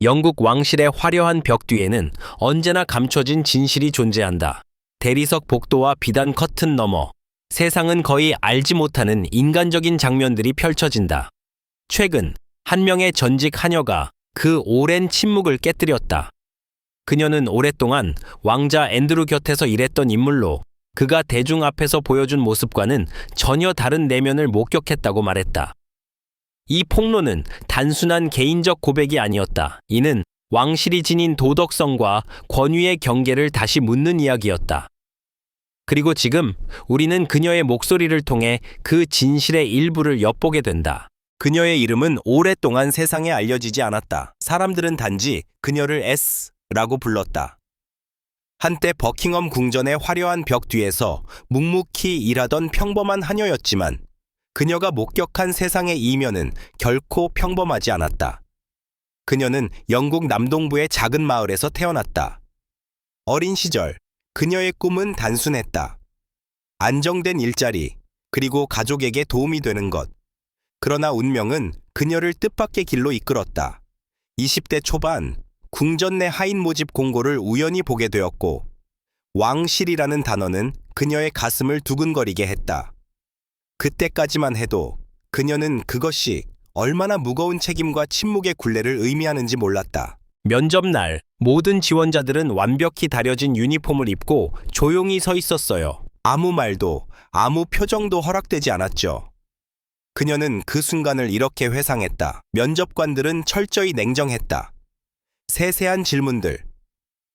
영국 왕실의 화려한 벽 뒤에는 언제나 감춰진 진실이 존재한다. 대리석 복도와 비단 커튼 너머, 세상은 거의 알지 못하는 인간적인 장면들이 펼쳐진다. 최근 한 명의 전직 하녀가 그 오랜 침묵을 깨뜨렸다. 그녀는 오랫동안 왕자 앤드루 곁에서 일했던 인물로 그가 대중 앞에서 보여준 모습과는 전혀 다른 내면을 목격했다고 말했다. 이 폭로는 단순한 개인적 고백이 아니었다. 이는 왕실이 지닌 도덕성과 권위의 경계를 다시 묻는 이야기였다. 그리고 지금 우리는 그녀의 목소리를 통해 그 진실의 일부를 엿보게 된다. 그녀의 이름은 오랫동안 세상에 알려지지 않았다. 사람들은 단지 그녀를 S라고 불렀다. 한때 버킹엄 궁전의 화려한 벽 뒤에서 묵묵히 일하던 평범한 하녀였지만 그녀가 목격한 세상의 이면은 결코 평범하지 않았다. 그녀는 영국 남동부의 작은 마을에서 태어났다. 어린 시절, 그녀의 꿈은 단순했다. 안정된 일자리, 그리고 가족에게 도움이 되는 것. 그러나 운명은 그녀를 뜻밖의 길로 이끌었다. 20대 초반, 궁전 내 하인 모집 공고를 우연히 보게 되었고, 왕실이라는 단어는 그녀의 가슴을 두근거리게 했다. 그때까지만 해도 그녀는 그것이 얼마나 무거운 책임과 침묵의 굴레를 의미하는지 몰랐다. 면접 날, 모든 지원자들은 완벽히 다려진 유니폼을 입고 조용히 서 있었어요. 아무 말도, 아무 표정도 허락되지 않았죠. 그녀는 그 순간을 이렇게 회상했다. 면접관들은 철저히 냉정했다. 세세한 질문들,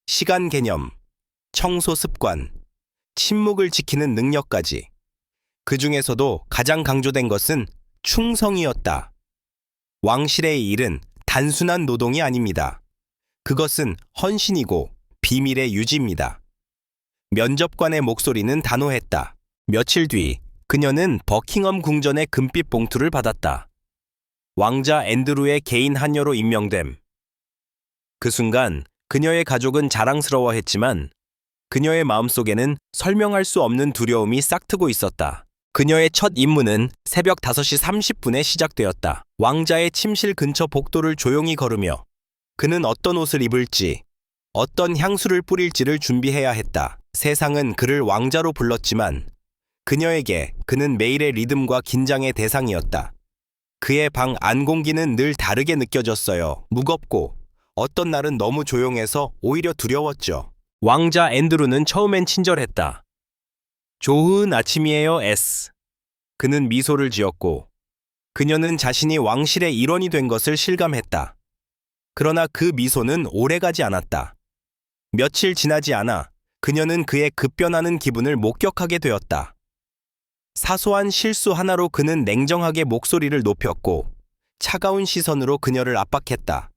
시간 개념, 청소 습관, 침묵을 지키는 능력까지. 그 중에서도 가장 강조된 것은 충성이었다. 왕실의 일은 단순한 노동이 아닙니다. 그것은 헌신이고 비밀의 유지입니다. 면접관의 목소리는 단호했다. 며칠 뒤 그녀는 버킹엄 궁전의 금빛 봉투를 받았다. 왕자 앤드루의 개인 하녀로 임명됨. 그 순간 그녀의 가족은 자랑스러워했지만 그녀의 마음속에는 설명할 수 없는 두려움이 싹트고 있었다. 그녀의 첫 임무는 새벽 5시 30분에 시작되었다. 왕자의 침실 근처 복도를 조용히 걸으며 그는 어떤 옷을 입을지, 어떤 향수를 뿌릴지를 준비해야 했다. 세상은 그를 왕자로 불렀지만 그녀에게 그는 매일의 리듬과 긴장의 대상이었다. 그의 방 안 공기는 늘 다르게 느껴졌어요. 무겁고 어떤 날은 너무 조용해서 오히려 두려웠죠. 왕자 앤드루는 처음엔 친절했다. 좋은 아침이에요, S. 그는 미소를 지었고 그녀는 자신이 왕실의 일원이 된 것을 실감했다. 그러나 그 미소는 오래가지 않았다. 며칠 지나지 않아 그녀는 그의 급변하는 기분을 목격하게 되었다. 사소한 실수 하나로 그는 냉정하게 목소리를 높였고 차가운 시선으로 그녀를 압박했다.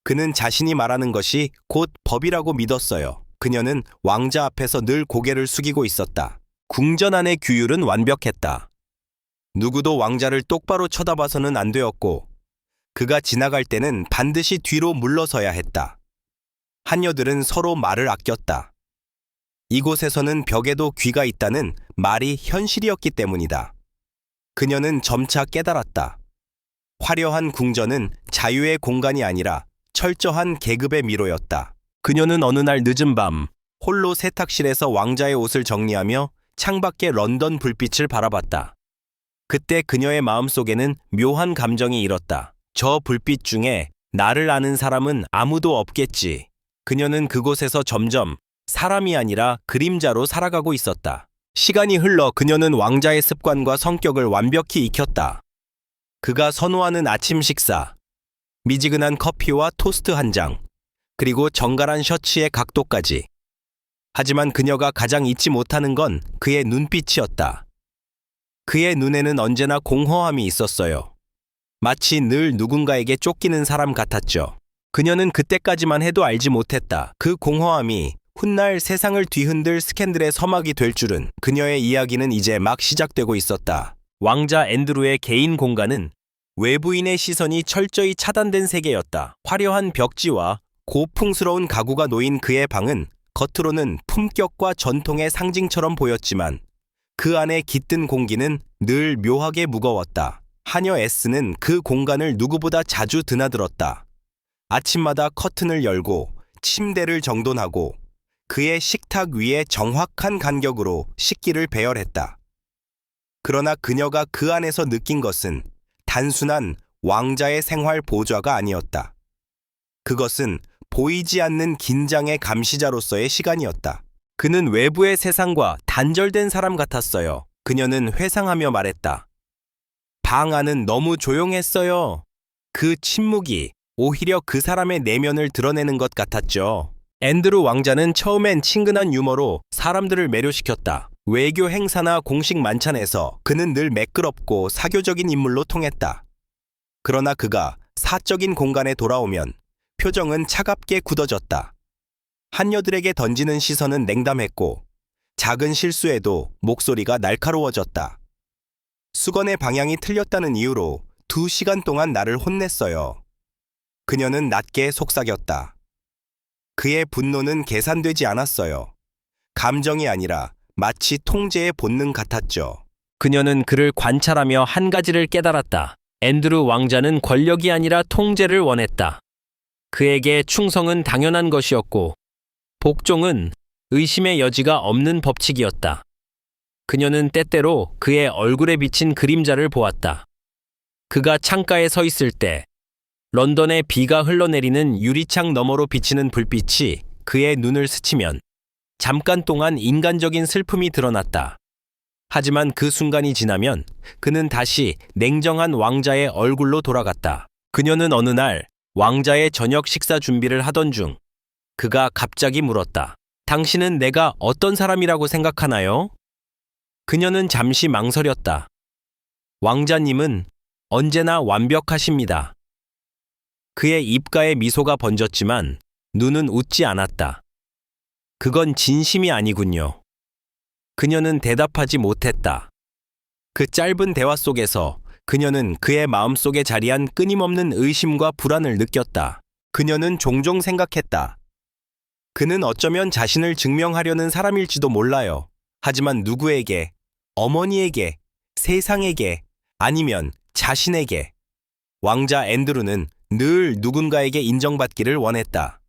그는 자신이 말하는 것이 곧 법이라고 믿었어요. 그녀는 왕자 앞에서 늘 고개를 숙이고 있었다. 궁전 안의 규율은 완벽했다. 누구도 왕자를 똑바로 쳐다봐서는 안 되었고 그가 지나갈 때는 반드시 뒤로 물러서야 했다. 하녀들은 서로 말을 아꼈다. 이곳에서는 벽에도 귀가 있다는 말이 현실이었기 때문이다. 그녀는 점차 깨달았다. 화려한 궁전은 자유의 공간이 아니라 철저한 계급의 미로였다. 그녀는 어느 날 늦은 밤 홀로 세탁실에서 왕자의 옷을 정리하며 창밖의 런던 불빛을 바라봤다. 그때 그녀의 마음속에는 묘한 감정이 일었다. 저 불빛 중에 나를 아는 사람은 아무도 없겠지. 그녀는 그곳에서 점점 사람이 아니라 그림자로 살아가고 있었다. 시간이 흘러 그녀는 왕자의 습관과 성격을 완벽히 익혔다. 그가 선호하는 아침 식사, 미지근한 커피와 토스트 한 장, 그리고 정갈한 셔츠의 각도까지. 하지만 그녀가 가장 잊지 못하는 건 그의 눈빛이었다. 그의 눈에는 언제나 공허함이 있었어요. 마치 늘 누군가에게 쫓기는 사람 같았죠. 그녀는 그때까지만 해도 알지 못했다. 그 공허함이 훗날 세상을 뒤흔들 스캔들의 서막이 될 줄은. 그녀의 이야기는 이제 막 시작되고 있었다. 왕자 앤드루의 개인 공간은 외부인의 시선이 철저히 차단된 세계였다. 화려한 벽지와 고풍스러운 가구가 놓인 그의 방은 겉으로는 품격과 전통의 상징처럼 보였지만 그 안에 깃든 공기는 늘 묘하게 무거웠다. 하녀 S는 그 공간을 누구보다 자주 드나들었다. 아침마다 커튼을 열고 침대를 정돈하고 그의 식탁 위에 정확한 간격으로 식기를 배열했다. 그러나 그녀가 그 안에서 느낀 것은 단순한 왕자의 생활 보좌가 아니었다. 그것은 보이지 않는 긴장의 감시자로서의 시간이었다. 그는 외부의 세상과 단절된 사람 같았어요. 그녀는 회상하며 말했다. 방 안은 너무 조용했어요. 그 침묵이 오히려 그 사람의 내면을 드러내는 것 같았죠. 앤드루 왕자는 처음엔 친근한 유머로 사람들을 매료시켰다. 외교 행사나 공식 만찬에서 그는 늘 매끄럽고 사교적인 인물로 통했다. 그러나 그가 사적인 공간에 돌아오면 표정은 차갑게 굳어졌다. 한여들에게 던지는 시선은 냉담했고 작은 실수에도 목소리가 날카로워졌다. 수건의 방향이 틀렸다는 이유로 2시간 동안 나를 혼냈어요. 그녀는 낮게 속삭였다. 그의 분노는 계산되지 않았어요. 감정이 아니라 마치 통제의 본능 같았죠. 그녀는 그를 관찰하며 한 가지를 깨달았다. 앤드루 왕자는 권력이 아니라 통제를 원했다. 그에게 충성은 당연한 것이었고 복종은 의심의 여지가 없는 법칙이었다. 그녀는 때때로 그의 얼굴에 비친 그림자를 보았다. 그가 창가에 서 있을 때 런던의 비가 흘러내리는 유리창 너머로 비치는 불빛이 그의 눈을 스치면 잠깐 동안 인간적인 슬픔이 드러났다. 하지만 그 순간이 지나면 그는 다시 냉정한 왕자의 얼굴로 돌아갔다. 그녀는 어느 날 왕자의 저녁 식사 준비를 하던 중 그가 갑자기 물었다. 당신은 내가 어떤 사람이라고 생각하나요? 그녀는 잠시 망설였다. 왕자님은 언제나 완벽하십니다. 그의 입가에 미소가 번졌지만 눈은 웃지 않았다. 그건 진심이 아니군요. 그녀는 대답하지 못했다. 그 짧은 대화 속에서 그녀는 그의 마음속에 자리한 끊임없는 의심과 불안을 느꼈다. 그녀는 종종 생각했다. 그는 어쩌면 자신을 증명하려는 사람일지도 몰라요. 하지만 누구에게, 어머니에게, 세상에게, 아니면 자신에게, 왕자 앤드루는 늘 누군가에게 인정받기를 원했다.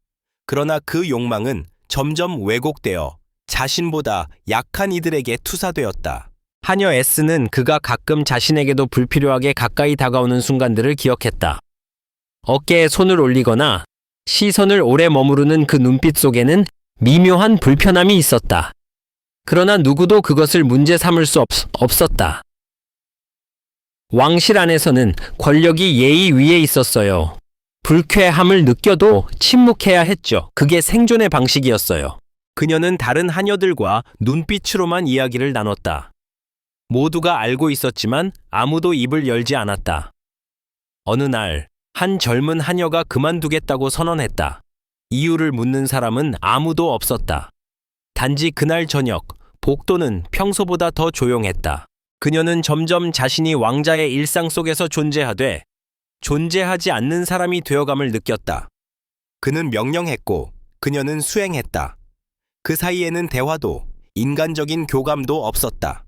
그러나 그 욕망은 점점 왜곡되어 자신보다 약한 이들에게 투사되었다. 하녀 S는 그가 가끔 자신에게도 불필요하게 가까이 다가오는 순간들을 기억했다. 어깨에 손을 올리거나 시선을 오래 머무르는 그 눈빛 속에는 미묘한 불편함이 있었다. 그러나 누구도 그것을 문제 삼을 수 없었다. 왕실 안에서는 권력이 예의 위에 있었어요. 불쾌함을 느껴도 침묵해야 했죠. 그게 생존의 방식이었어요. 그녀는 다른 하녀들과 눈빛으로만 이야기를 나눴다. 모두가 알고 있었지만 아무도 입을 열지 않았다. 어느 날 한 젊은 하녀가 그만두겠다고 선언했다. 이유를 묻는 사람은 아무도 없었다. 단지 그날 저녁 복도는 평소보다 더 조용했다. 그녀는 점점 자신이 왕자의 일상 속에서 존재하되 존재하지 않는 사람이 되어감을 느꼈다. 그는 명령했고 그녀는 수행했다. 그 사이에는 대화도 인간적인 교감도 없었다.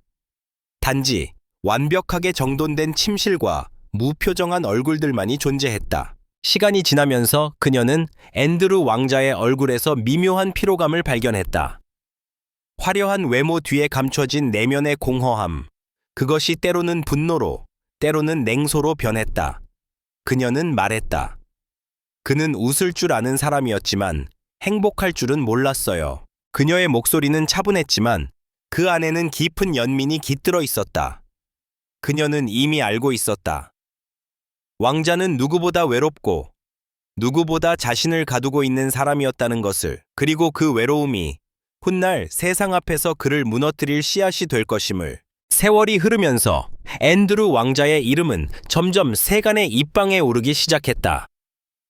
단지 완벽하게 정돈된 침실과 무표정한 얼굴들만이 존재했다. 시간이 지나면서 그녀는 앤드루 왕자의 얼굴에서 미묘한 피로감을 발견했다. 화려한 외모 뒤에 감춰진 내면의 공허함. 그것이 때로는 분노로, 때로는 냉소로 변했다. 그녀는 말했다. 그는 웃을 줄 아는 사람이었지만 행복할 줄은 몰랐어요. 그녀의 목소리는 차분했지만 그 안에는 깊은 연민이 깃들어 있었다. 그녀는 이미 알고 있었다. 왕자는 누구보다 외롭고 누구보다 자신을 가두고 있는 사람이었다는 것을, 그리고 그 외로움이 훗날 세상 앞에서 그를 무너뜨릴 씨앗이 될 것임을. 세월이 흐르면서 앤드루 왕자의 이름은 점점 세간의 입방에 오르기 시작했다.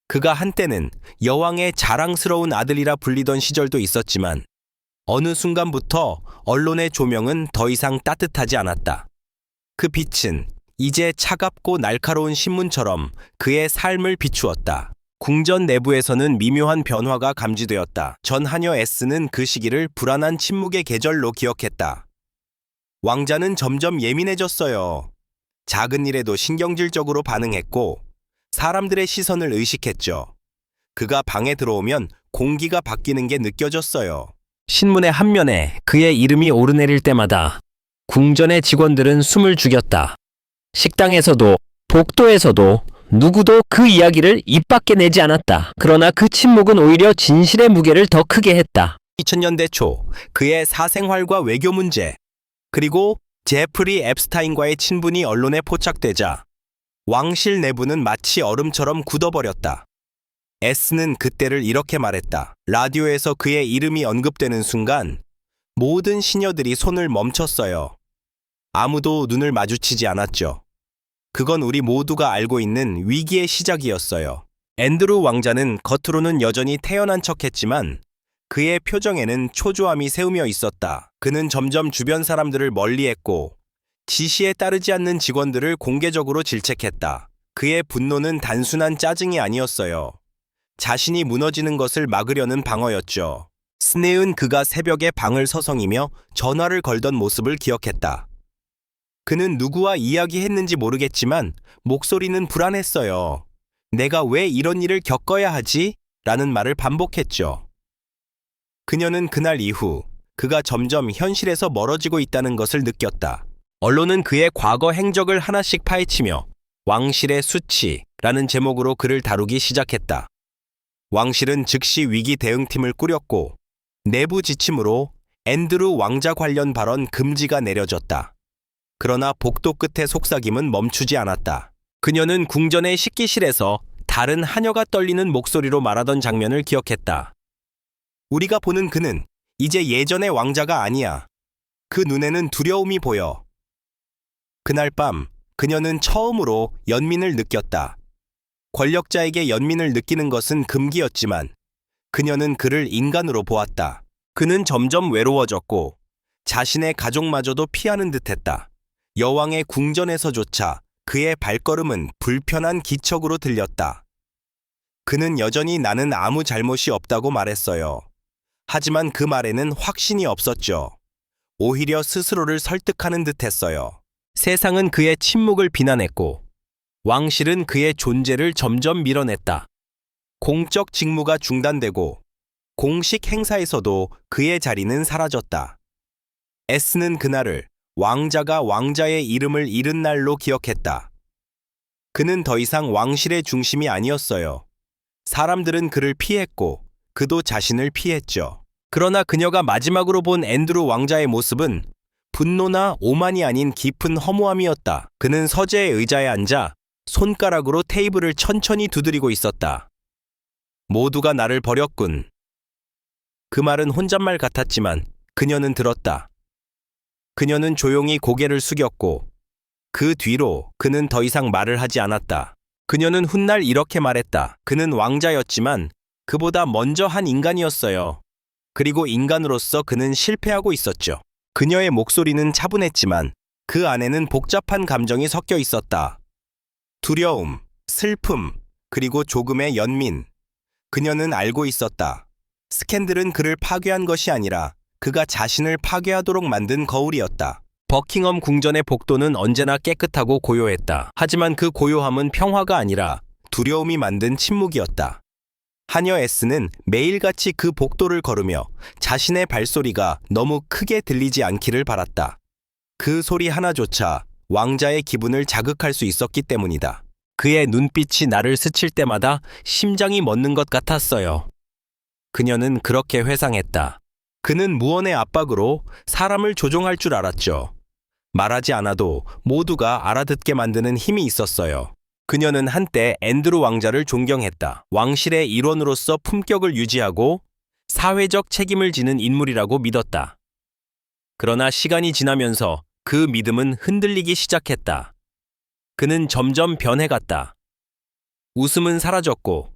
그가 한때는 여왕의 자랑스러운 아들이라 불리던 시절도 있었지만 어느 순간부터 언론의 조명은 더 이상 따뜻하지 않았다. 그 빛은 이제 차갑고 날카로운 신문처럼 그의 삶을 비추었다. 궁전 내부에서는 미묘한 변화가 감지되었다. 전 하녀 S는 그 시기를 불안한 침묵의 계절로 기억했다. 왕자는 점점 예민해졌어요. 작은 일에도 신경질적으로 반응했고 사람들의 시선을 의식했죠. 그가 방에 들어오면 공기가 바뀌는 게 느껴졌어요. 신문의 한 면에 그의 이름이 오르내릴 때마다 궁전의 직원들은 숨을 죽였다. 식당에서도 복도에서도 누구도 그 이야기를 입 밖에 내지 않았다. 그러나 그 침묵은 오히려 진실의 무게를 더 크게 했다. 2000년대 초 그의 사생활과 외교 문제, 그리고 제프리 앱스타인과의 친분이 언론에 포착되자 왕실 내부는 마치 얼음처럼 굳어버렸다. S는 그때를 이렇게 말했다. 라디오에서 그의 이름이 언급되는 순간 모든 시녀들이 손을 멈췄어요. 아무도 눈을 마주치지 않았죠. 그건 우리 모두가 알고 있는 위기의 시작이었어요. 앤드루 왕자는 겉으로는 여전히 태연한 척했지만 그의 표정에는 초조함이 새우며 있었다. 그는 점점 주변 사람들을 멀리했고 지시에 따르지 않는 직원들을 공개적으로 질책했다. 그의 분노는 단순한 짜증이 아니었어요. 자신이 무너지는 것을 막으려는 방어였죠. 스네은 그가 새벽에 방을 서성이며 전화를 걸던 모습을 기억했다. 그는 누구와 이야기했는지 모르겠지만 목소리는 불안했어요. 내가 왜 이런 일을 겪어야 하지? 라는 말을 반복했죠. 그녀는 그날 이후 그가 점점 현실에서 멀어지고 있다는 것을 느꼈다. 언론은 그의 과거 행적을 하나씩 파헤치며 왕실의 수치라는 제목으로 그를 다루기 시작했다. 왕실은 즉시 위기 대응팀을 꾸렸고 내부 지침으로 앤드루 왕자 관련 발언 금지가 내려졌다. 그러나 복도 끝의 속삭임은 멈추지 않았다. 그녀는 궁전의 식기실에서 다른 하녀가 떨리는 목소리로 말하던 장면을 기억했다. 우리가 보는 그는 이제 예전의 왕자가 아니야. 그 눈에는 두려움이 보여. 그날 밤 그녀는 처음으로 연민을 느꼈다. 권력자에게 연민을 느끼는 것은 금기였지만 그녀는 그를 인간으로 보았다. 그는 점점 외로워졌고 자신의 가족마저도 피하는 듯했다. 여왕의 궁전에서조차 그의 발걸음은 불편한 기척으로 들렸다. 그는 여전히 나는 아무 잘못이 없다고 말했어요. 하지만 그 말에는 확신이 없었죠. 오히려 스스로를 설득하는 듯했어요. 세상은 그의 침묵을 비난했고 왕실은 그의 존재를 점점 밀어냈다. 공적 직무가 중단되고 공식 행사에서도 그의 자리는 사라졌다. S는 그날을 왕자가 왕자의 이름을 잃은 날로 기억했다. 그는 더 이상 왕실의 중심이 아니었어요. 사람들은 그를 피했고 그도 자신을 피했죠. 그러나 그녀가 마지막으로 본 앤드루 왕자의 모습은 분노나 오만이 아닌 깊은 허무함이었다. 그는 서재의 의자에 앉아 손가락으로 테이블을 천천히 두드리고 있었다. 모두가 나를 버렸군. 그 말은 혼잣말 같았지만 그녀는 들었다. 그녀는 조용히 고개를 숙였고 그 뒤로 그는 더 이상 말을 하지 않았다. 그녀는 훗날 이렇게 말했다. 그는 왕자였지만 그보다 먼저 한 인간이었어요. 그리고 인간으로서 그는 실패하고 있었죠. 그녀의 목소리는 차분했지만 그 안에는 복잡한 감정이 섞여 있었다. 두려움, 슬픔, 그리고 조금의 연민. 그녀는 알고 있었다. 스캔들은 그를 파괴한 것이 아니라 그가 자신을 파괴하도록 만든 거울이었다. 버킹엄 궁전의 복도는 언제나 깨끗하고 고요했다. 하지만 그 고요함은 평화가 아니라 두려움이 만든 침묵이었다. 하녀 S는 매일같이 그 복도를 걸으며 자신의 발소리가 너무 크게 들리지 않기를 바랐다. 그 소리 하나조차 왕자의 기분을 자극할 수 있었기 때문이다. 그의 눈빛이 나를 스칠 때마다 심장이 멎는 것 같았어요. 그녀는 그렇게 회상했다. 그는 무언의 압박으로 사람을 조종할 줄 알았죠. 말하지 않아도 모두가 알아듣게 만드는 힘이 있었어요. 그녀는 한때 앤드루 왕자를 존경했다. 왕실의 일원으로서 품격을 유지하고 사회적 책임을 지는 인물이라고 믿었다. 그러나 시간이 지나면서 그 믿음은 흔들리기 시작했다. 그는 점점 변해갔다. 웃음은 사라졌고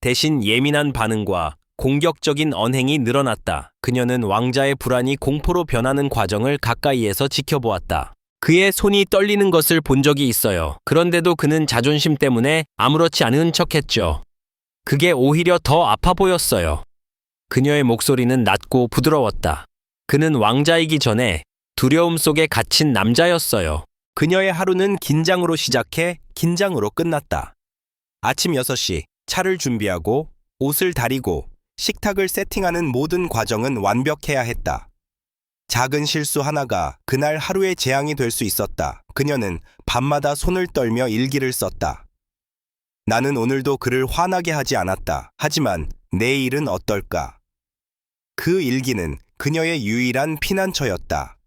대신 예민한 반응과 공격적인 언행이 늘어났다. 그녀는 왕자의 불안이 공포로 변하는 과정을 가까이에서 지켜보았다. 그의 손이 떨리는 것을 본 적이 있어요. 그런데도 그는 자존심 때문에 아무렇지 않은 척했죠. 그게 오히려 더 아파 보였어요. 그녀의 목소리는 낮고 부드러웠다. 그는 왕자이기 전에 두려움 속에 갇힌 남자였어요. 그녀의 하루는 긴장으로 시작해 긴장으로 끝났다. 아침 6시 차를 준비하고 옷을 다리고 식탁을 세팅하는 모든 과정은 완벽해야 했다. 작은 실수 하나가 그날 하루의 재앙이 될 수 있었다. 그녀는 밤마다 손을 떨며 일기를 썼다. 나는 오늘도 그를 화나게 하지 않았다. 하지만 내일은 어떨까? 그 일기는 그녀의 유일한 피난처였다.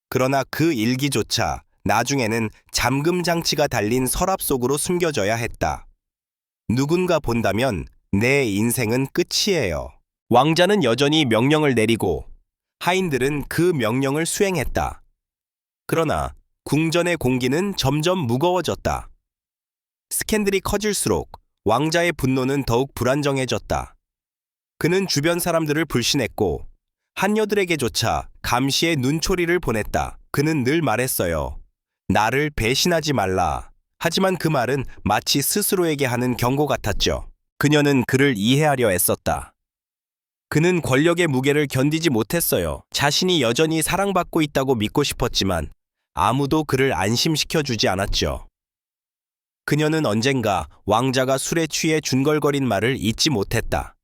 그러나 그 일기조차 나중에는 잠금 장치가 달린 서랍 속으로 숨겨져야 했다. 누군가 본다면 내 인생은 끝이에요. 왕자는 여전히 명령을 내리고 하인들은 그 명령을 수행했다. 그러나 궁전의 공기는 점점 무거워졌다. 스캔들이 커질수록 왕자의 분노는 더욱 불안정해졌다. 그는 주변 사람들을 불신했고 한여들에게조차 감시의 눈초리를 보냈다. 그는 늘 말했어요. 나를 배신하지 말라. 하지만 그 말은 마치 스스로에게 하는 경고 같았죠. 그녀는 그를 이해하려 애썼다. 그는 권력의 무게를 견디지 못했어요. 자신이 여전히 사랑받고 있다고 믿고 싶었지만 아무도 그를 안심시켜주지 않았죠. 그녀는 언젠가 왕자가 술에 취해 중걸거린 말을 잊지 못했다.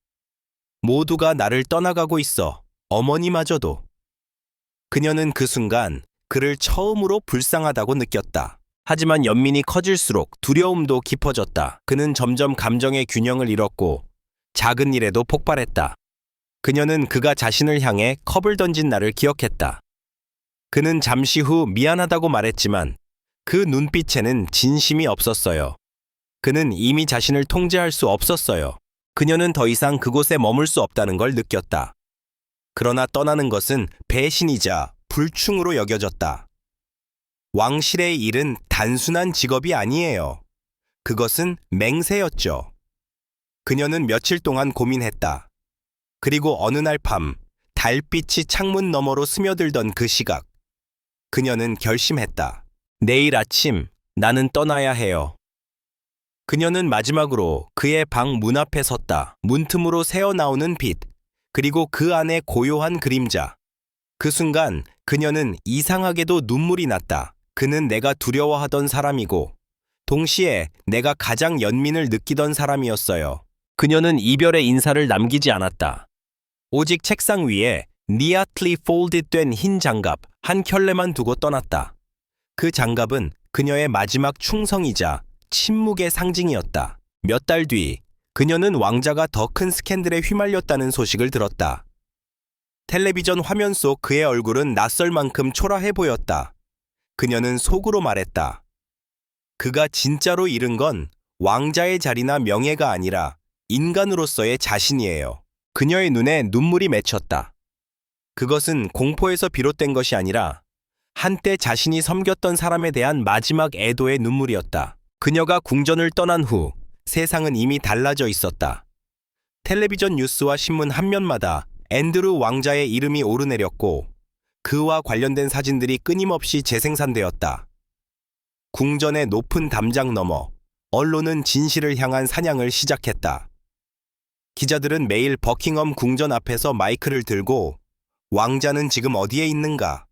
모두가 나를 떠나가고 있어. 어머니마저도. 그녀는 그 순간 그를 처음으로 불쌍하다고 느꼈다. 하지만 연민이 커질수록 두려움도 깊어졌다. 그는 점점 감정의 균형을 잃었고 작은 일에도 폭발했다. 그녀는 그가 자신을 향해 컵을 던진 날을 기억했다. 그는 잠시 후 미안하다고 말했지만 그 눈빛에는 진심이 없었어요. 그는 이미 자신을 통제할 수 없었어요. 그녀는 더 이상 그곳에 머물 수 없다는 걸 느꼈다. 그러나 떠나는 것은 배신이자 불충으로 여겨졌다. 왕실의 일은 단순한 직업이 아니에요. 그것은 맹세였죠. 그녀는 며칠 동안 고민했다. 그리고 어느 날 밤, 달빛이 창문 너머로 스며들던 그 시각. 그녀는 결심했다. 내일 아침 나는 떠나야 해요. 그녀는 마지막으로 그의 방 문 앞에 섰다. 문틈으로 새어나오는 빛, 그리고 그 안에 고요한 그림자. 그 순간 그녀는 이상하게도 눈물이 났다. 그는 내가 두려워하던 사람이고 동시에 내가 가장 연민을 느끼던 사람이었어요. 그녀는 이별의 인사를 남기지 않았다. 오직 책상 위에 니아틀리 폴드된 흰 장갑 한 켤레만 두고 떠났다. 그 장갑은 그녀의 마지막 충성이자 침묵의 상징이었다. 몇 달 뒤 그녀는 왕자가 더 큰 스캔들에 휘말렸다는 소식을 들었다. 텔레비전 화면 속 그의 얼굴은 낯설 만큼 초라해 보였다. 그녀는 속으로 말했다. 그가 진짜로 잃은 건 왕자의 자리나 명예가 아니라 인간으로서의 자신이에요. 그녀의 눈에 눈물이 맺혔다. 그것은 공포에서 비롯된 것이 아니라 한때 자신이 섬겼던 사람에 대한 마지막 애도의 눈물이었다. 그녀가 궁전을 떠난 후 세상은 이미 달라져 있었다. 텔레비전 뉴스와 신문 한 면마다 앤드루 왕자의 이름이 오르내렸고 그와 관련된 사진들이 끊임없이 재생산되었다. 궁전의 높은 담장 너머 언론은 진실을 향한 사냥을 시작했다. 기자들은 매일 버킹엄 궁전 앞에서 마이크를 들고 왕자는 지금 어디에 있는가?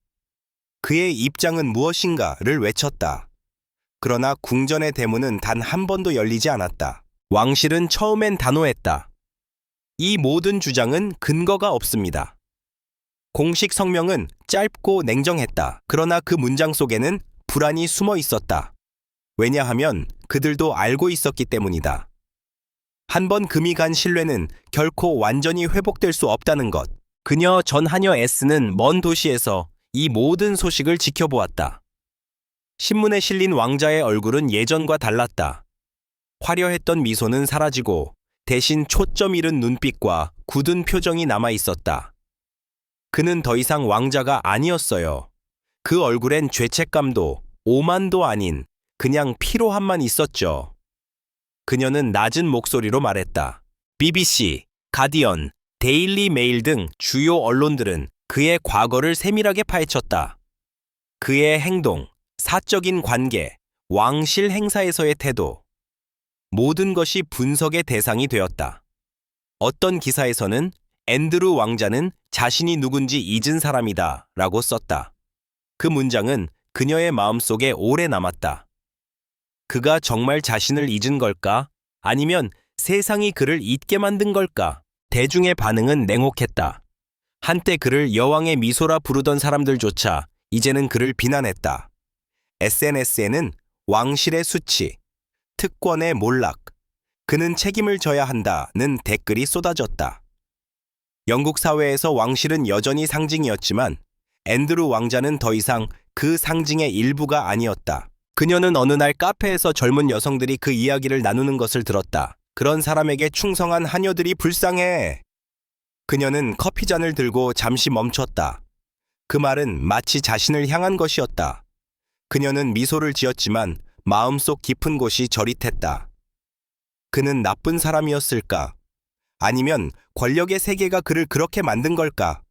그의 입장은 무엇인가를 외쳤다. 그러나 궁전의 대문은 단 한 번도 열리지 않았다. 왕실은 처음엔 단호했다. 이 모든 주장은 근거가 없습니다. 공식 성명은 짧고 냉정했다. 그러나 그 문장 속에는 불안이 숨어 있었다. 왜냐하면 그들도 알고 있었기 때문이다. 한 번 금이 간 신뢰는 결코 완전히 회복될 수 없다는 것. 그녀 전 하녀 S는 먼 도시에서 이 모든 소식을 지켜보았다. 신문에 실린 왕자의 얼굴은 예전과 달랐다. 화려했던 미소는 사라지고 대신 초점 잃은 눈빛과 굳은 표정이 남아 있었다. 그는 더 이상 왕자가 아니었어요. 그 얼굴엔 죄책감도 오만도 아닌 그냥 피로함만 있었죠. 그녀는 낮은 목소리로 말했다. BBC, 가디언, 데일리 메일 등 주요 언론들은 그의 과거를 세밀하게 파헤쳤다. 그의 행동, 사적인 관계, 왕실 행사에서의 태도, 모든 것이 분석의 대상이 되었다. 어떤 기사에서는 앤드루 왕자는 자신이 누군지 잊은 사람이다 라고 썼다. 그 문장은 그녀의 마음속에 오래 남았다. 그가 정말 자신을 잊은 걸까? 아니면 세상이 그를 잊게 만든 걸까? 대중의 반응은 냉혹했다. 한때 그를 여왕의 미소라 부르던 사람들조차 이제는 그를 비난했다. SNS에는 왕실의 수치, 특권의 몰락, 그는 책임을 져야 한다는 댓글이 쏟아졌다. 영국 사회에서 왕실은 여전히 상징이었지만 앤드루 왕자는 더 이상 그 상징의 일부가 아니었다. 그녀는 어느 날 카페에서 젊은 여성들이 그 이야기를 나누는 것을 들었다. 그런 사람에게 충성한 하녀들이 불쌍해. 그녀는 커피잔을 들고 잠시 멈췄다. 그 말은 마치 자신을 향한 것이었다. 그녀는 미소를 지었지만 마음속 깊은 곳이 저릿했다. 그는 나쁜 사람이었을까? 아니면 권력의 세계가 그를 그렇게 만든 걸까?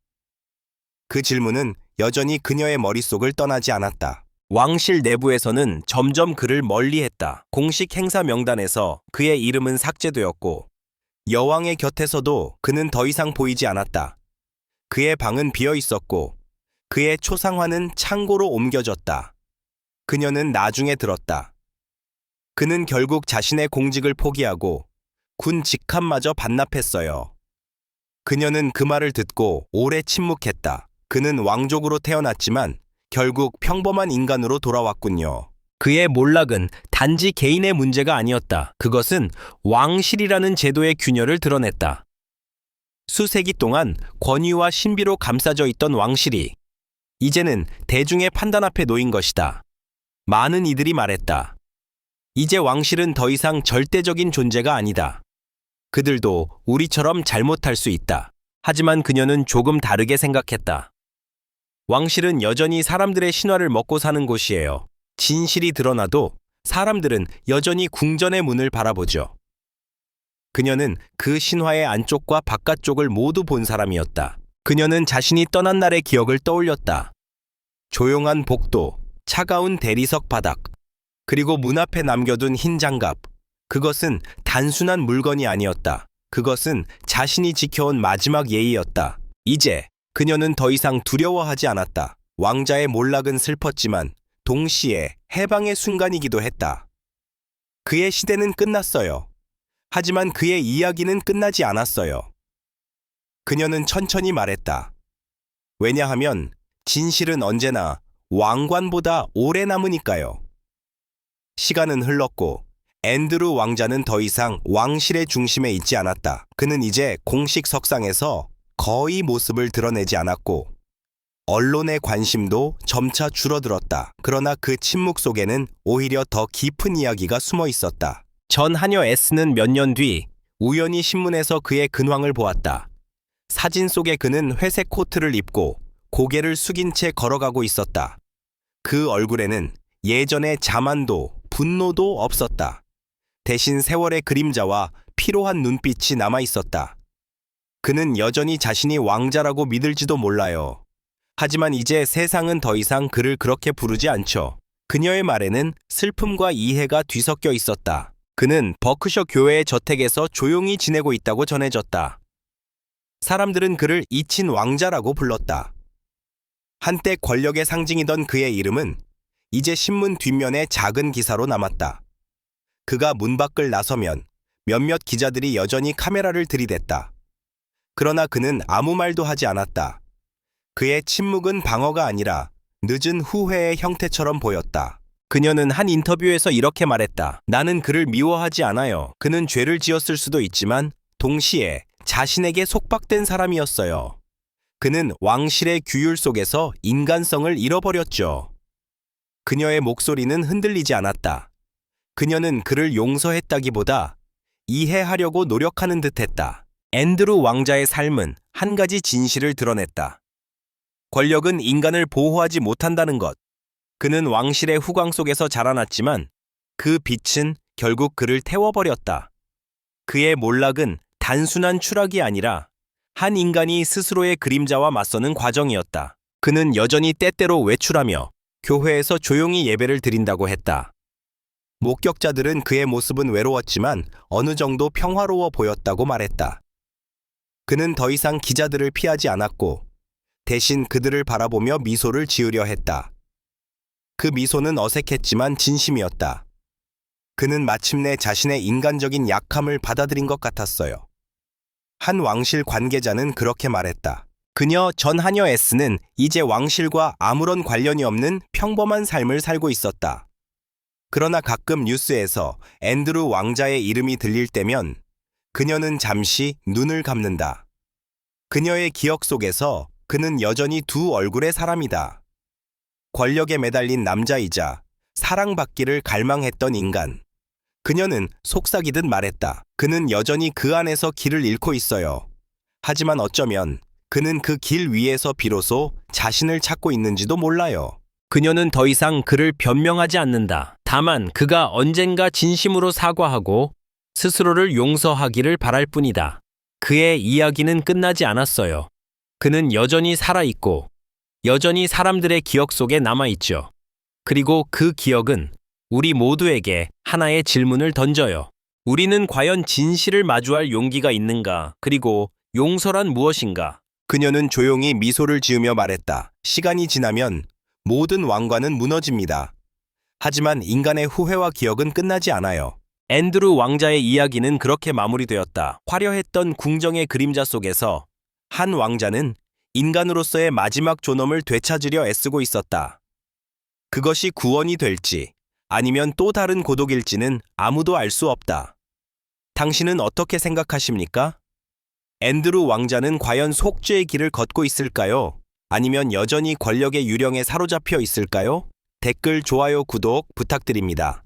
그 질문은 여전히 그녀의 머릿속을 떠나지 않았다. 왕실 내부에서는 점점 그를 멀리했다. 공식 행사 명단에서 그의 이름은 삭제되었고 여왕의 곁에서도 그는 더 이상 보이지 않았다. 그의 방은 비어 있었고 그의 초상화는 창고로 옮겨졌다. 그녀는 나중에 들었다. 그는 결국 자신의 공직을 포기하고 군 직함마저 반납했어요. 그녀는 그 말을 듣고 오래 침묵했다. 그는 왕족으로 태어났지만 결국 평범한 인간으로 돌아왔군요. 그의 몰락은 단지 개인의 문제가 아니었다. 그것은 왕실이라는 제도의 균열을 드러냈다. 수세기 동안 권위와 신비로 감싸져 있던 왕실이 이제는 대중의 판단 앞에 놓인 것이다. 많은 이들이 말했다. 이제 왕실은 더 이상 절대적인 존재가 아니다. 그들도 우리처럼 잘못할 수 있다. 하지만 그녀는 조금 다르게 생각했다. 왕실은 여전히 사람들의 신화를 먹고 사는 곳이에요. 진실이 드러나도 사람들은 여전히 궁전의 문을 바라보죠. 그녀는 그 신화의 안쪽과 바깥쪽을 모두 본 사람이었다. 그녀는 자신이 떠난 날의 기억을 떠올렸다. 조용한 복도, 차가운 대리석 바닥, 그리고 문 앞에 남겨둔 흰 장갑. 그것은 단순한 물건이 아니었다. 그것은 자신이 지켜온 마지막 예의였다. 이제 그녀는 더 이상 두려워하지 않았다. 왕자의 몰락은 슬펐지만 동시에 해방의 순간이기도 했다. 그의 시대는 끝났어요. 하지만 그의 이야기는 끝나지 않았어요. 그녀는 천천히 말했다. 왜냐하면 진실은 언제나 왕관보다 오래 남으니까요. 시간은 흘렀고 앤드루 왕자는 더 이상 왕실의 중심에 있지 않았다. 그는 이제 공식 석상에서 거의 모습을 드러내지 않았고 언론의 관심도 점차 줄어들었다. 그러나 그 침묵 속에는 오히려 더 깊은 이야기가 숨어 있었다. 전 하녀 S는 몇 년 뒤 우연히 신문에서 그의 근황을 보았다. 사진 속의 그는 회색 코트를 입고 고개를 숙인 채 걸어가고 있었다. 그 얼굴에는 예전의 자만도 분노도 없었다. 대신 세월의 그림자와 피로한 눈빛이 남아 있었다. 그는 여전히 자신이 왕자라고 믿을지도 몰라요. 하지만 이제 세상은 더 이상 그를 그렇게 부르지 않죠. 그녀의 말에는 슬픔과 이해가 뒤섞여 있었다. 그는 버크셔 교회의 저택에서 조용히 지내고 있다고 전해졌다. 사람들은 그를 잊힌 왕자라고 불렀다. 한때 권력의 상징이던 그의 이름은 이제 신문 뒷면의 작은 기사로 남았다. 그가 문 밖을 나서면 몇몇 기자들이 여전히 카메라를 들이댔다. 그러나 그는 아무 말도 하지 않았다. 그의 침묵은 방어가 아니라 늦은 후회의 형태처럼 보였다. 그녀는 한 인터뷰에서 이렇게 말했다. 나는 그를 미워하지 않아요. 그는 죄를 지었을 수도 있지만 동시에 자신에게 속박된 사람이었어요. 그는 왕실의 규율 속에서 인간성을 잃어버렸죠. 그녀의 목소리는 흔들리지 않았다. 그녀는 그를 용서했다기보다 이해하려고 노력하는 듯했다. 앤드루 왕자의 삶은 한 가지 진실을 드러냈다. 권력은 인간을 보호하지 못한다는 것. 그는 왕실의 후광 속에서 자라났지만 그 빛은 결국 그를 태워버렸다. 그의 몰락은 단순한 추락이 아니라 한 인간이 스스로의 그림자와 맞서는 과정이었다. 그는 여전히 때때로 외출하며 교회에서 조용히 예배를 드린다고 했다. 목격자들은 그의 모습은 외로웠지만 어느 정도 평화로워 보였다고 말했다. 그는 더 이상 기자들을 피하지 않았고 대신 그들을 바라보며 미소를 지으려 했다. 그 미소는 어색했지만 진심이었다. 그는 마침내 자신의 인간적인 약함을 받아들인 것 같았어요. 한 왕실 관계자는 그렇게 말했다. 그녀 전 하녀 S는 이제 왕실과 아무런 관련이 없는 평범한 삶을 살고 있었다. 그러나 가끔 뉴스에서 앤드루 왕자의 이름이 들릴 때면 그녀는 잠시 눈을 감는다. 그녀의 기억 속에서 그는 여전히 두 얼굴의 사람이다. 권력에 매달린 남자이자 사랑받기를 갈망했던 인간. 그녀는 속삭이듯 말했다. 그는 여전히 그 안에서 길을 잃고 있어요. 하지만 어쩌면 그는 그 길 위에서 비로소 자신을 찾고 있는지도 몰라요. 그녀는 더 이상 그를 변명하지 않는다. 다만 그가 언젠가 진심으로 사과하고 스스로를 용서하기를 바랄 뿐이다. 그의 이야기는 끝나지 않았어요. 그는 여전히 살아있고 여전히 사람들의 기억 속에 남아있죠. 그리고 그 기억은 우리 모두에게 하나의 질문을 던져요. 우리는 과연 진실을 마주할 용기가 있는가? 그리고 용서란 무엇인가? 그녀는 조용히 미소를 지으며 말했다. 시간이 지나면 모든 왕관은 무너집니다. 하지만 인간의 후회와 기억은 끝나지 않아요. 앤드루 왕자의 이야기는 그렇게 마무리되었다. 화려했던 궁정의 그림자 속에서 한 왕자는 인간으로서의 마지막 존엄을 되찾으려 애쓰고 있었다. 그것이 구원이 될지 아니면 또 다른 고독일지는 아무도 알 수 없다. 당신은 어떻게 생각하십니까? 앤드루 왕자는 과연 속죄의 길을 걷고 있을까요? 아니면 여전히 권력의 유령에 사로잡혀 있을까요? 댓글, 좋아요, 구독 부탁드립니다.